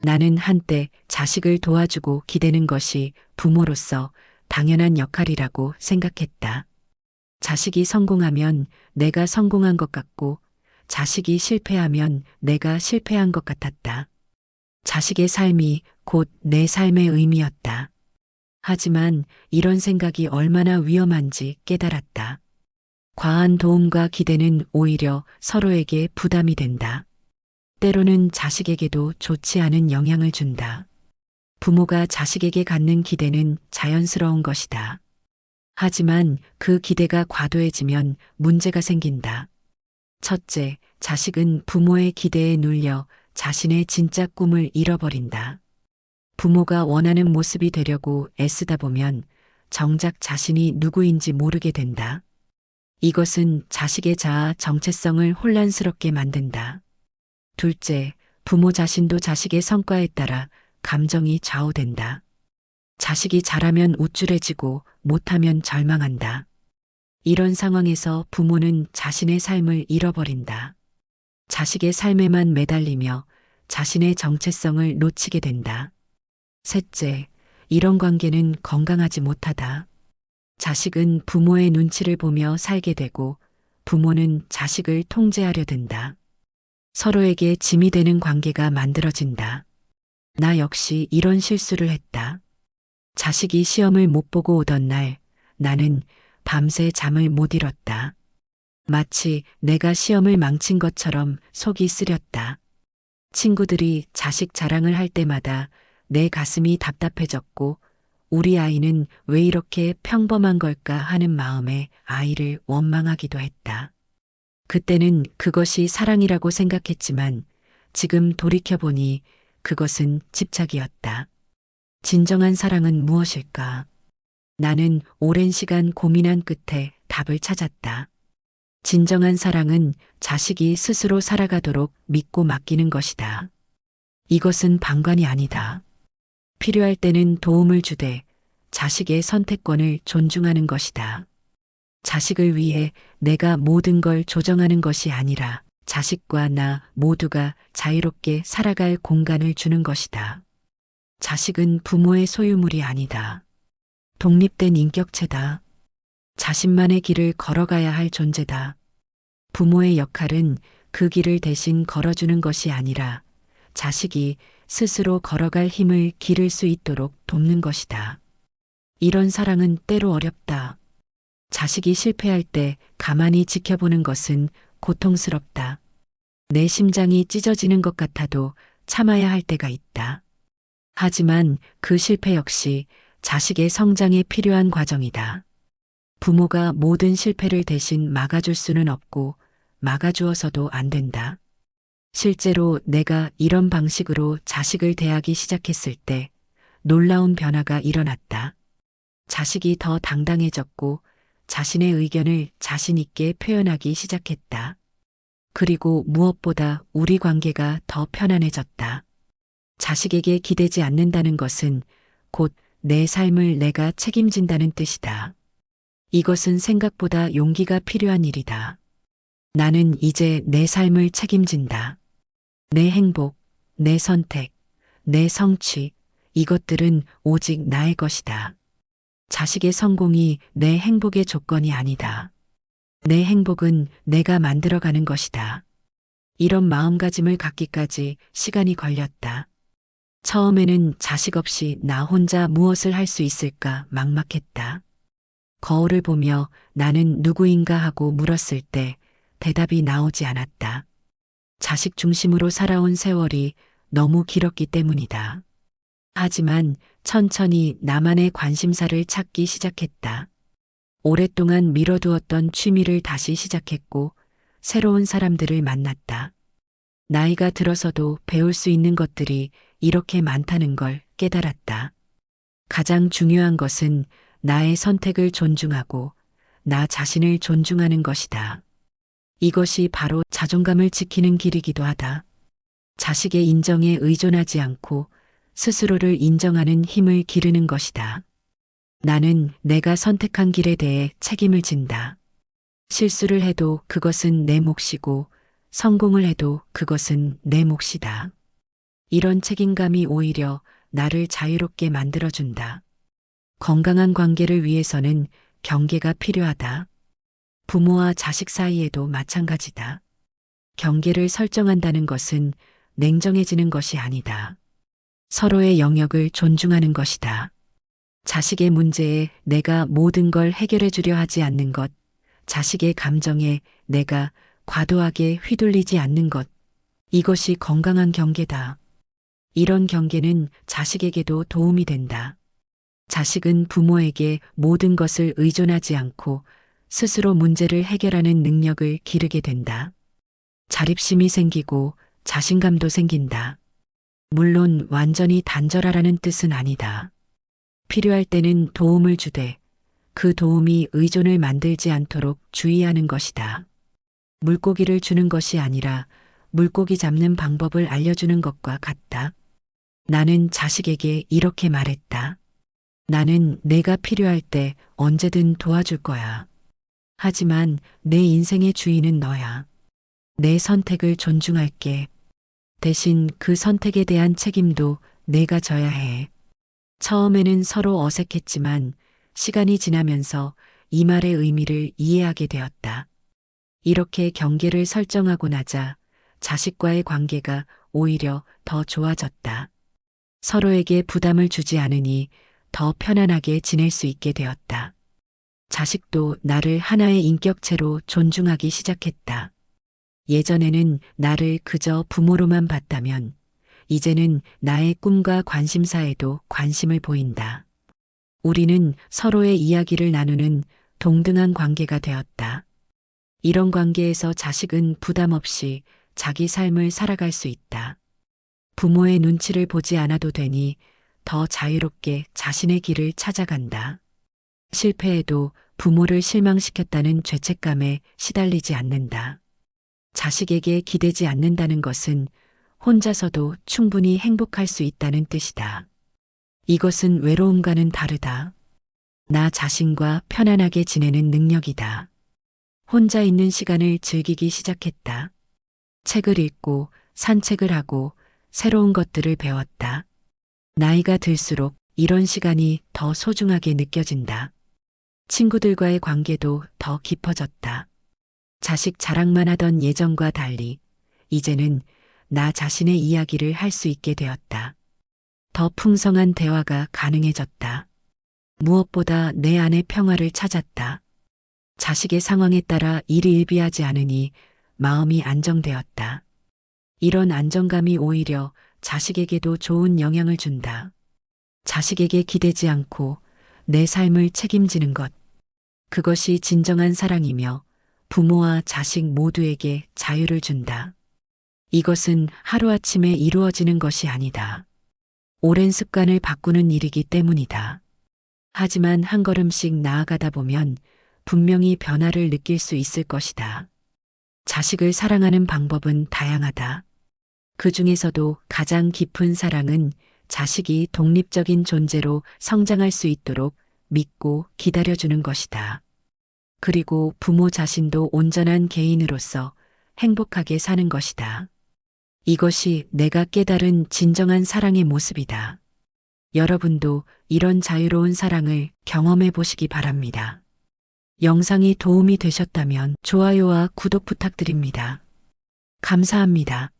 나는 한때 자식을 도와주고 기대는 것이 부모로서 당연한 역할이라고 생각했다. 자식이 성공하면 내가 성공한 것 같고 자식이 실패하면 내가 실패한 것 같았다. 자식의 삶이 곧 내 삶의 의미였다. 하지만 이런 생각이 얼마나 위험한지 깨달았다. 과한 도움과 기대는 오히려 서로에게 부담이 된다. 때로는 자식에게도 좋지 않은 영향을 준다. 부모가 자식에게 갖는 기대는 자연스러운 것이다. 하지만 그 기대가 과도해지면 문제가 생긴다. 첫째, 자식은 부모의 기대에 눌려 자신의 진짜 꿈을 잃어버린다. 부모가 원하는 모습이 되려고 애쓰다 보면 정작 자신이 누구인지 모르게 된다. 이것은 자식의 자아 정체성을 혼란스럽게 만든다. 둘째, 부모 자신도 자식의 성과에 따라 감정이 좌우된다. 자식이 잘하면 우쭐해지고 못하면 절망한다. 이런 상황에서 부모는 자신의 삶을 잃어버린다. 자식의 삶에만 매달리며 자신의 정체성을 놓치게 된다. 셋째, 이런 관계는 건강하지 못하다. 자식은 부모의 눈치를 보며 살게 되고 부모는 자식을 통제하려 든다. 서로에게 짐이 되는 관계가 만들어진다. 나 역시 이런 실수를 했다. 자식이 시험을 못 보고 오던 날 나는 밤새 잠을 못 이뤘다. 마치 내가 시험을 망친 것처럼 속이 쓰렸다. 친구들이 자식 자랑을 할 때마다 내 가슴이 답답해졌고 우리 아이는 왜 이렇게 평범한 걸까 하는 마음에 아이를 원망하기도 했다. 그때는 그것이 사랑이라고 생각했지만 지금 돌이켜보니 그것은 집착이었다. 진정한 사랑은 무엇일까? 나는 오랜 시간 고민한 끝에 답을 찾았다. 진정한 사랑은 자식이 스스로 살아가도록 믿고 맡기는 것이다. 이것은 방관이 아니다. 필요할 때는 도움을 주되 자식의 선택권을 존중하는 것이다. 자식을 위해 내가 모든 걸 조정하는 것이 아니라 자식과 나 모두가 자유롭게 살아갈 공간을 주는 것이다. 자식은 부모의 소유물이 아니다. 독립된 인격체다. 자신만의 길을 걸어가야 할 존재다. 부모의 역할은 그 길을 대신 걸어주는 것이 아니라 자식이 스스로 걸어갈 힘을 기를 수 있도록 돕는 것이다. 이런 사랑은 때로 어렵다. 자식이 실패할 때 가만히 지켜보는 것은 고통스럽다. 내 심장이 찢어지는 것 같아도 참아야 할 때가 있다. 하지만 그 실패 역시 자식의 성장에 필요한 과정이다. 부모가 모든 실패를 대신 막아줄 수는 없고 막아주어서도 안 된다. 실제로 내가 이런 방식으로 자식을 대하기 시작했을 때 놀라운 변화가 일어났다. 자식이 더 당당해졌고 자신의 의견을 자신 있게 표현하기 시작했다. 그리고 무엇보다 우리 관계가 더 편안해졌다. 자식에게 기대지 않는다는 것은 곧 내 삶을 내가 책임진다는 뜻이다. 이것은 생각보다 용기가 필요한 일이다. 나는 이제 내 삶을 책임진다. 내 행복, 내 선택, 내 성취, 이것들은 오직 나의 것이다. 자식의 성공이 내 행복의 조건이 아니다. 내 행복은 내가 만들어가는 것이다. 이런 마음가짐을 갖기까지 시간이 걸렸다. 처음에는 자식 없이 나 혼자 무엇을 할 수 있을까 막막했다. 거울을 보며 나는 누구인가 하고 물었을 때 대답이 나오지 않았다. 자식 중심으로 살아온 세월이 너무 길었기 때문이다. 하지만 천천히 나만의 관심사를 찾기 시작했다. 오랫동안 미뤄두었던 취미를 다시 시작했고 새로운 사람들을 만났다. 나이가 들어서도 배울 수 있는 것들이 이렇게 많다는 걸 깨달았다. 가장 중요한 것은 나의 선택을 존중하고 나 자신을 존중하는 것이다. 이것이 바로 자존감을 지키는 길이기도 하다. 자식의 인정에 의존하지 않고 스스로를 인정하는 힘을 기르는 것이다. 나는 내가 선택한 길에 대해 책임을 진다. 실수를 해도 그것은 내 몫이고 성공을 해도 그것은 내 몫이다. 이런 책임감이 오히려 나를 자유롭게 만들어준다. 건강한 관계를 위해서는 경계가 필요하다. 부모와 자식 사이에도 마찬가지다. 경계를 설정한다는 것은 냉정해지는 것이 아니다. 서로의 영역을 존중하는 것이다. 자식의 문제에 내가 모든 걸 해결해 주려 하지 않는 것, 자식의 감정에 내가 과도하게 휘둘리지 않는 것, 이것이 건강한 경계다. 이런 경계는 자식에게도 도움이 된다. 자식은 부모에게 모든 것을 의존하지 않고 스스로 문제를 해결하는 능력을 기르게 된다. 자립심이 생기고 자신감도 생긴다. 물론 완전히 단절하라는 뜻은 아니다. 필요할 때는 도움을 주되 그 도움이 의존을 만들지 않도록 주의하는 것이다. 물고기를 주는 것이 아니라 물고기 잡는 방법을 알려주는 것과 같다. 나는 자식에게 이렇게 말했다. 나는 내가 필요할 때 언제든 도와줄 거야. 하지만 내 인생의 주인은 너야. 내 선택을 존중할게. 대신 그 선택에 대한 책임도 내가 져야 해. 처음에는 서로 어색했지만 시간이 지나면서 이 말의 의미를 이해하게 되었다. 이렇게 경계를 설정하고 나자 자식과의 관계가 오히려 더 좋아졌다. 서로에게 부담을 주지 않으니 더 편안하게 지낼 수 있게 되었다. 자식도 나를 하나의 인격체로 존중하기 시작했다. 예전에는 나를 그저 부모로만 봤다면 이제는 나의 꿈과 관심사에도 관심을 보인다. 우리는 서로의 이야기를 나누는 동등한 관계가 되었다. 이런 관계에서 자식은 부담 없이 자기 삶을 살아갈 수 있다. 부모의 눈치를 보지 않아도 되니 더 자유롭게 자신의 길을 찾아간다. 실패해도 부모를 실망시켰다는 죄책감에 시달리지 않는다. 자식에게 기대지 않는다는 것은 혼자서도 충분히 행복할 수 있다는 뜻이다. 이것은 외로움과는 다르다. 나 자신과 편안하게 지내는 능력이다. 혼자 있는 시간을 즐기기 시작했다. 책을 읽고 산책을 하고 새로운 것들을 배웠다. 나이가 들수록 이런 시간이 더 소중하게 느껴진다. 친구들과의 관계도 더 깊어졌다. 자식 자랑만 하던 예전과 달리 이제는 나 자신의 이야기를 할 수 있게 되었다. 더 풍성한 대화가 가능해졌다. 무엇보다 내 안의 평화를 찾았다. 자식의 상황에 따라 일희일비하지 않으니 마음이 안정되었다. 이런 안정감이 오히려 자식에게도 좋은 영향을 준다. 자식에게 기대지 않고 내 삶을 책임지는 것. 그것이 진정한 사랑이며 부모와 자식 모두에게 자유를 준다. 이것은 하루아침에 이루어지는 것이 아니다. 오랜 습관을 바꾸는 일이기 때문이다. 하지만 한 걸음씩 나아가다 보면 분명히 변화를 느낄 수 있을 것이다. 자식을 사랑하는 방법은 다양하다. 그 중에서도 가장 깊은 사랑은 자식이 독립적인 존재로 성장할 수 있도록 믿고 기다려주는 것이다. 그리고 부모 자신도 온전한 개인으로서 행복하게 사는 것이다. 이것이 내가 깨달은 진정한 사랑의 모습이다. 여러분도 이런 자유로운 사랑을 경험해 보시기 바랍니다. 영상이 도움이 되셨다면 좋아요와 구독 부탁드립니다. 감사합니다.